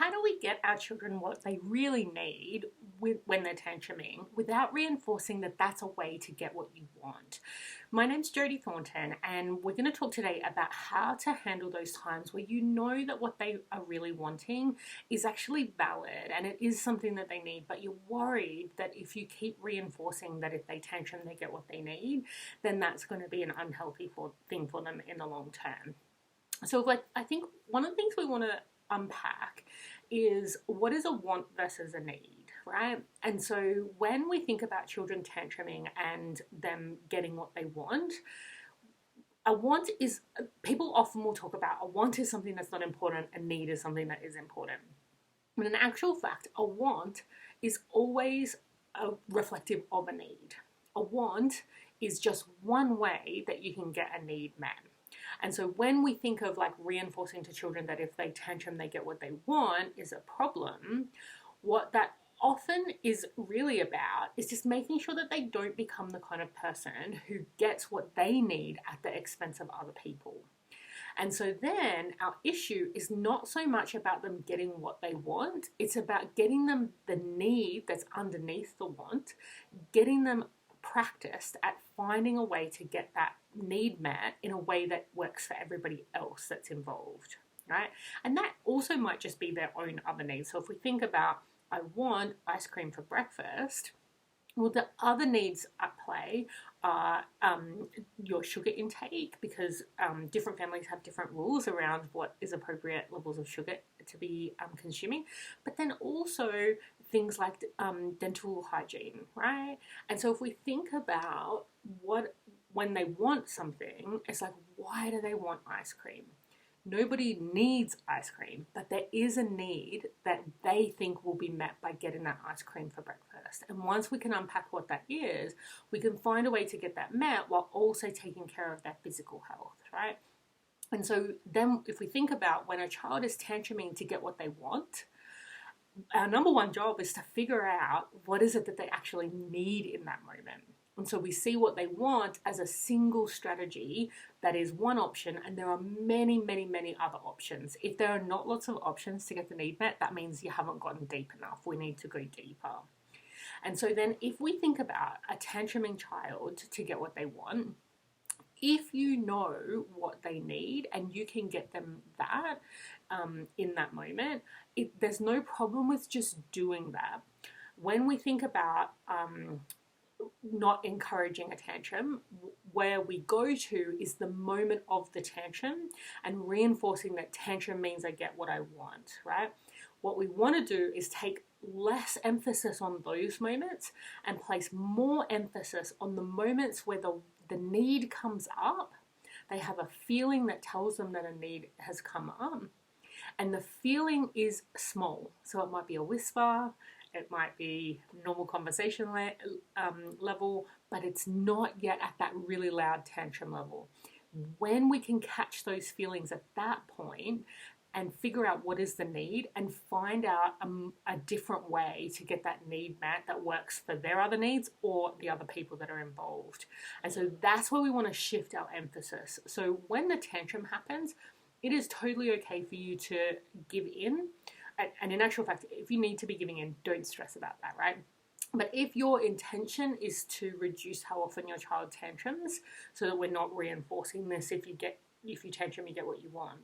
how do we get our children what they really need when they're tantruming without reinforcing that that's a way to get what you want? My name's Jodie Thornton, and we're going to talk today about how to handle those times where you know that what they are really wanting is actually valid and it is something that they need, but you're worried that if you keep reinforcing that if they tantrum they get what they need, then that's going to be an unhealthy thing for them in the long term. So I think one of the things we want to unpack is what is a want versus a need, right? And so when we think about children tantruming and them getting what they want, a want is, people often will talk about a want is something that's not important, a need is something that is important. But in actual fact, a want is always reflective of a need. A want is just one way that you can get a need met. And so when we think of like reinforcing to children that if they tantrum, they get what they want is a problem, what that often is really about is just making sure that they don't become the kind of person who gets what they need at the expense of other people. And so then our issue is not so much about them getting what they want, it's about getting them the need that's underneath the want, getting them practiced at finding a way to get that need met in a way that works for everybody else that's involved, right? And that also might just be their own other needs. So if we think about, I want ice cream for breakfast, well, the other needs at play are your sugar intake, because different families have different rules around what is appropriate levels of sugar to be consuming, but then also things like dental hygiene, right? And so if we think about when they want something, it's like, why do they want ice cream? Nobody needs ice cream, but there is a need that they think will be met by getting that ice cream for breakfast. And once we can unpack what that is, we can find a way to get that met while also taking care of their physical health, right? And so then if we think about when a child is tantruming to get what they want, our number one job is to figure out what is it that they actually need in that moment. And so we see what they want as a single strategy that is one option, and there are many, many, many other options. If there are not lots of options to get the need met, that means you haven't gotten deep enough. We need to go deeper. And so then if we think about a tantruming child to get what they want, if you know what they need and you can get them that in that moment, there's no problem with just doing that. When we think about not encouraging a tantrum, where we go to is the moment of the tantrum and reinforcing that tantrum means I get what I want, right? What we want to do is take less emphasis on those moments and place more emphasis on the moments where the need comes up. They have a feeling that tells them that a need has come up, and the feeling is small. So it might be a whisper, it might be normal conversation level, but it's not yet at that really loud tantrum level. When we can catch those feelings at that point and figure out what is the need and find out a different way to get that need met that works for their other needs or the other people that are involved. And so that's where we want to shift our emphasis. So when the tantrum happens, it is totally okay for you to give in. And in actual fact, if you need to be giving in, don't stress about that, right? But if your intention is to reduce how often your child tantrums, so that we're not reinforcing this, if you tantrum, you get what you want.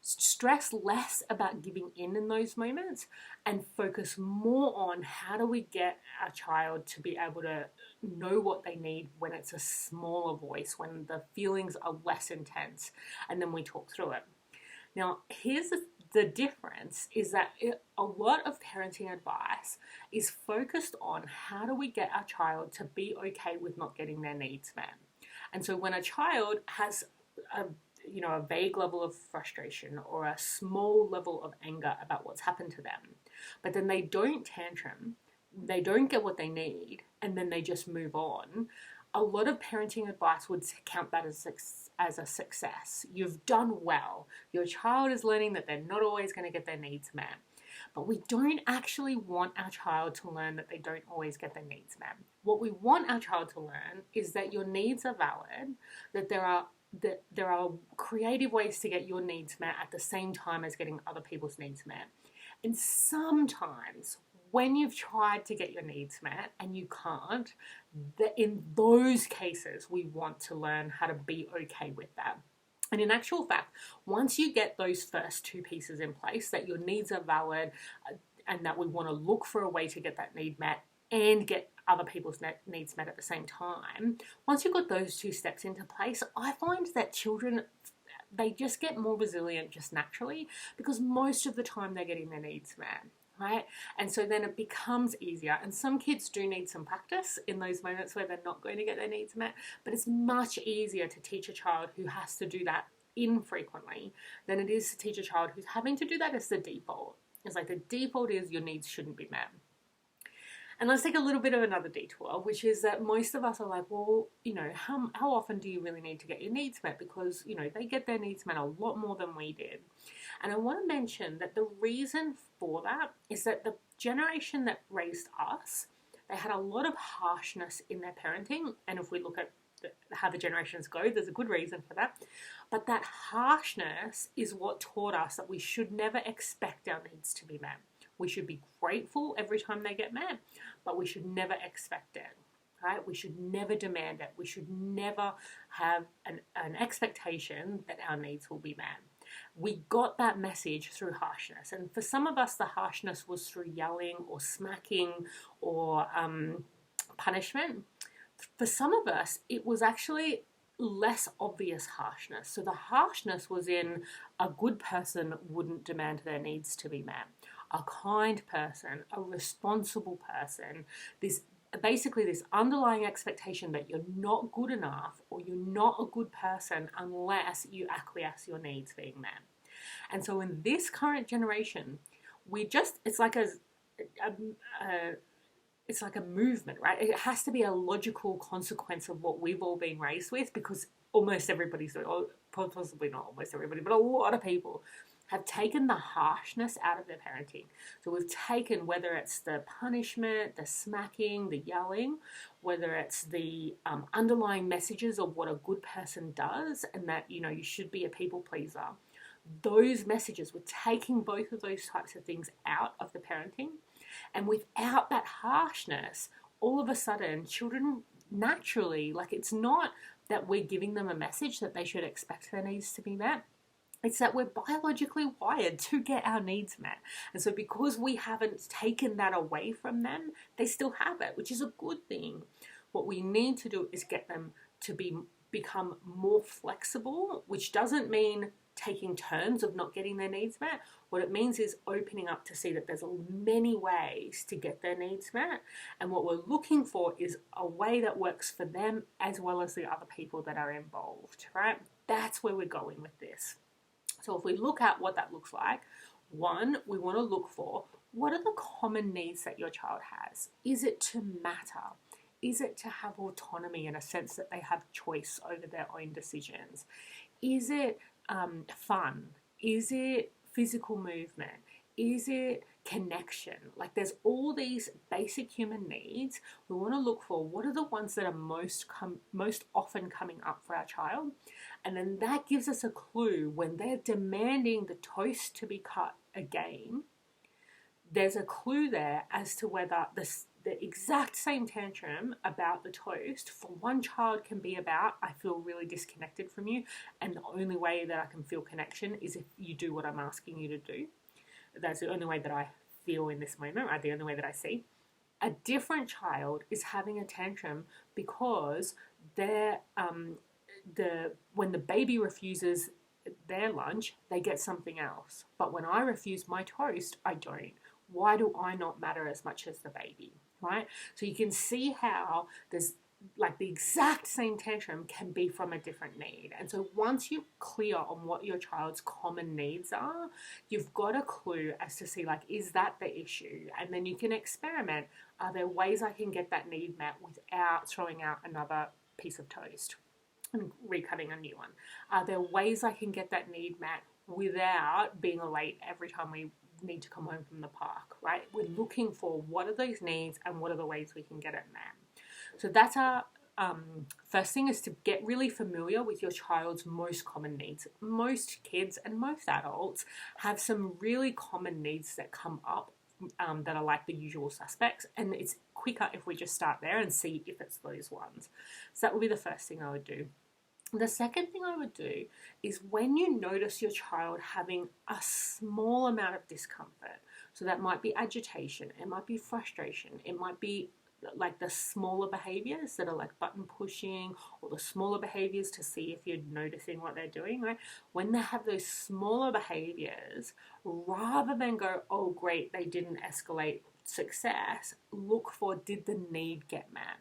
Stress less about giving in those moments and focus more on how do we get our child to be able to know what they need when it's a smaller voice, when the feelings are less intense, and then we talk through it. Now, here's the difference is that a lot of parenting advice is focused on how do we get our child to be okay with not getting their needs met. And so when a child has a vague level of frustration or a small level of anger about what's happened to them, but then they don't tantrum, they don't get what they need, and then they just move on, a lot of parenting advice would count that as a success. You've done well. Your child is learning that they're not always going to get their needs met. But we don't actually want our child to learn that they don't always get their needs met. What we want our child to learn is that your needs are valid, that there are creative ways to get your needs met at the same time as getting other people's needs met. And sometimes when you've tried to get your needs met and you can't, in those cases, we want to learn how to be okay with that. And in actual fact, once you get those first two pieces in place, that your needs are valid and that we want to look for a way to get that need met and get other people's needs met at the same time, once you've got those two steps into place, I find that children, they just get more resilient just naturally, because most of the time they're getting their needs met, right? And so then it becomes easier. And some kids do need some practice in those moments where they're not going to get their needs met, but it's much easier to teach a child who has to do that infrequently than it is to teach a child who's having to do that as the default. It's like the default is your needs shouldn't be met. And let's take a little bit of another detour, which is that most of us are like, well, how often do you really need to get your needs met? Because, they get their needs met a lot more than we did. And I want to mention that the reason for that is that the generation that raised us, they had a lot of harshness in their parenting. And if we look at how the generations go, there's a good reason for that. But that harshness is what taught us that we should never expect our needs to be met. We should be grateful every time they get met, but we should never expect it, right? We should never demand it. We should never have an expectation that our needs will be met. We got that message through harshness. And for some of us, the harshness was through yelling or smacking or punishment. For some of us, it was actually less obvious harshness. So the harshness was in a good person wouldn't demand their needs to be met. A kind person, a responsible person, this underlying expectation that you're not good enough or you're not a good person unless you acquiesce your needs being met. And so in this current generation, it's like a movement, right? It has to be a logical consequence of what we've all been raised with, because almost everybody's, or possibly not almost everybody, but a lot of people have taken the harshness out of their parenting. So we've taken, whether it's the punishment, the smacking, the yelling, whether it's the underlying messages of what a good person does and that, you should be a people pleaser. Those messages, we're taking both of those types of things out of the parenting. And without that harshness, all of a sudden, children naturally, it's not that we're giving them a message that they should expect their needs to be met. It's that we're biologically wired to get our needs met. And so because we haven't taken that away from them, they still have it, which is a good thing. What we need to do is get them to become more flexible, which doesn't mean taking turns of not getting their needs met. What it means is opening up to see that there's many ways to get their needs met. And what we're looking for is a way that works for them as well as the other people that are involved, right? That's where we're going with this. So if we look at what that looks like, one, we want to look for what are the common needs that your child has? Is it to matter? Is it to have autonomy in a sense that they have choice over their own decisions? Is it fun? Is it physical movement? Is it connection? There's all these basic human needs. We want to look for what are the ones that are most often coming up for our child. And then that gives us a clue when they're demanding the toast to be cut again. There's a clue there as to whether the exact same tantrum about the toast for one child can be about, I feel really disconnected from you, and the only way that I can feel connection is if you do what I'm asking you to do. That's the only way that I feel in this moment, right? The only way that I see. A different child is having a tantrum because when the baby refuses their lunch, they get something else. But when I refuse my toast, I don't. Why do I not matter as much as the baby, right? So you can see how there's the exact same tantrum can be from a different need. And so once you're clear on what your child's common needs are, you've got a clue as to see, is that the issue? And then you can experiment. Are there ways I can get that need met without throwing out another piece of toast and recutting a new one? Are there ways I can get that need met without being late every time we need to come home from the park, right? We're looking for what are those needs and what are the ways we can get it met. So that's our first thing is to get really familiar with your child's most common needs. Most kids and most adults have some really common needs that come up that are like the usual suspects, and it's quicker if we just start there and see if it's those ones. So that would be the first thing I would do. The second thing I would do is when you notice your child having a small amount of discomfort, so that might be agitation, it might be frustration, it might be like the smaller behaviors that are like button pushing, or the smaller behaviors to see if you're noticing what they're doing, right? When they have those smaller behaviors, rather than go, oh great, they didn't escalate, success, look for, did the need get met?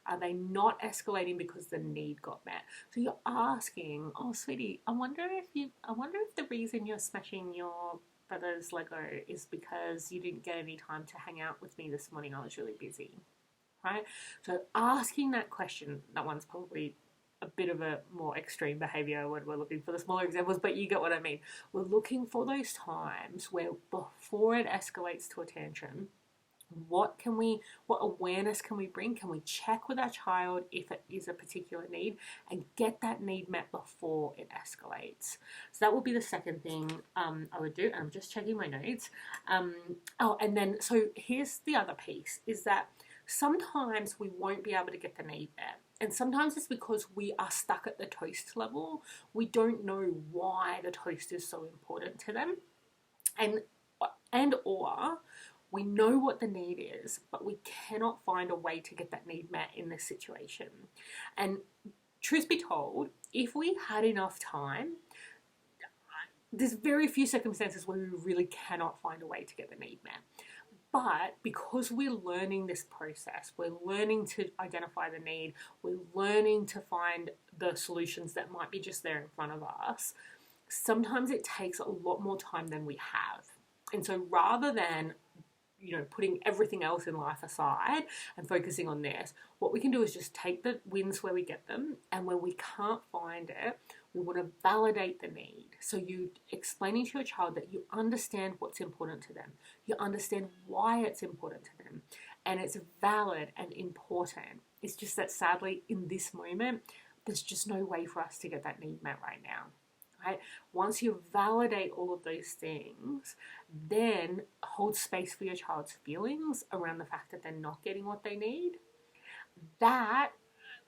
Are they not escalating because the need got met? So you're asking, oh sweetie, I wonder if the reason you're smashing your brother's Lego is because you didn't get any time to hang out with me this morning. I was really busy, right? So asking that question, that one's probably a bit of a more extreme behavior when we're looking for the smaller examples, but you get what I mean. We're looking for those times where before it escalates to a tantrum, what awareness can we bring? Can we check with our child if it is a particular need and get that need met before it escalates? So that would be the second thing I would do. I'm just checking my notes. And then, so here's the other piece, is that sometimes we won't be able to get the need met. And sometimes it's because we are stuck at the toast level. We don't know why the toast is so important to them. Or we know what the need is, but we cannot find a way to get that need met in this situation. And truth be told, if we had enough time, there's very few circumstances where we really cannot find a way to get the need met. But because we're learning this process, we're learning to identify the need, we're learning to find the solutions that might be just there in front of us, sometimes it takes a lot more time than we have. And so rather than putting everything else in life aside and focusing on this, what we can do is just take the wins where we get them, and when we can't find it, we want to validate the need. So you explaining to your child that you understand what's important to them, you understand why it's important to them, and it's valid and important. It's just that sadly in this moment, there's just no way for us to get that need met right now. Right? Once you validate all of those things, then hold space for your child's feelings around the fact that they're not getting what they need. That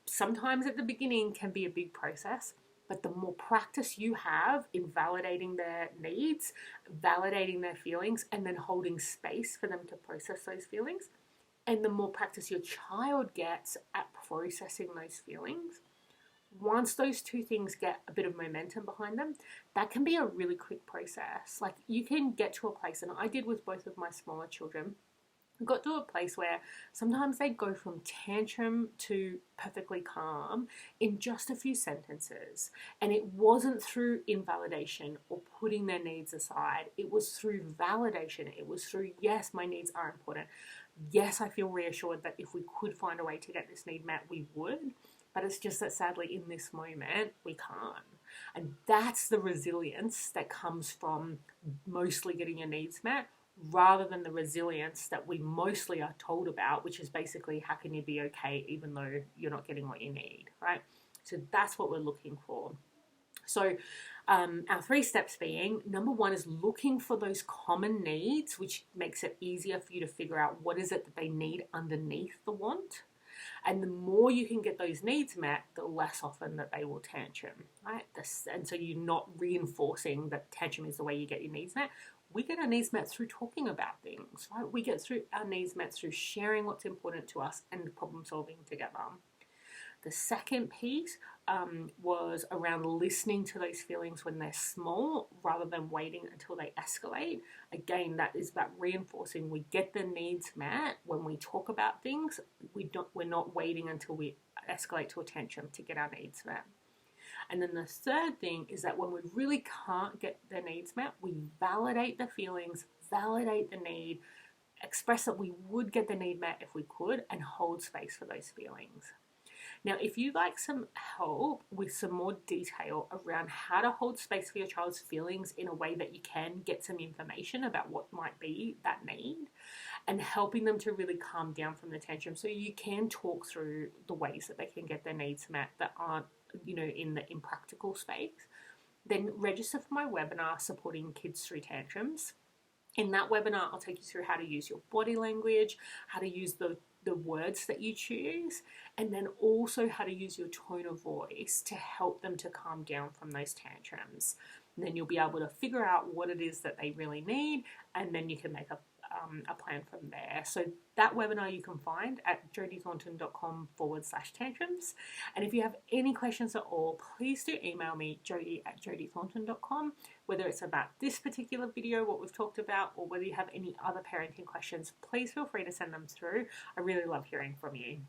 sometimes at the beginning can be a big process, but the more practice you have in validating their needs, validating their feelings, and then holding space for them to process those feelings, and the more practice your child gets at processing those feelings, once those two things get a bit of momentum behind them, that can be a really quick process. Like you can get to a place, and I did with both of my smaller children, got to a place where sometimes they go from tantrum to perfectly calm in just a few sentences. And it wasn't through invalidation or putting their needs aside. It was through validation. It was through, yes, my needs are important. Yes, I feel reassured that if we could find a way to get this need met, we would. But it's just that sadly in this moment, we can't. And that's the resilience that comes from mostly getting your needs met, rather than the resilience that we mostly are told about, which is basically how can you be okay even though you're not getting what you need, right? So that's what we're looking for. So our 3 steps being, number 1 is looking for those common needs, which makes it easier for you to figure out what is it that they need underneath the want. And the more you can get those needs met, the less often that they will tantrum, right? And so you're not reinforcing that tantrum is the way you get your needs met. We get our needs met through talking about things, right? We get through our needs met through sharing what's important to us and problem solving together. The second piece was around listening to those feelings when they're small rather than waiting until they escalate. Again, that is about reinforcing we get the needs met when we talk about things. We're not waiting until we escalate to a tantrum to get our needs met. And then the third thing is that when we really can't get their needs met, we validate the feelings, validate the need, express that we would get the need met if we could, and hold space for those feelings. Now, if you'd like some help with some more detail around how to hold space for your child's feelings in a way that you can get some information about what might be that need, and helping them to really calm down from the tantrum so you can talk through the ways that they can get their needs met that aren't, in the impractical space, then register for my webinar, Supporting Kids Through Tantrums. In that webinar, I'll take you through how to use your body language, how to use the words that you choose, and then also how to use your tone of voice to help them to calm down from those tantrums. And then you'll be able to figure out what it is that they really need, and then you can make a plan from there. So that webinar you can find at jodithornton.com/tantrums. And if you have any questions at all, please do email me, jody@jodithornton.com, whether it's about this particular video, what we've talked about, or whether you have any other parenting questions, please feel free to send them through. I really love hearing from you.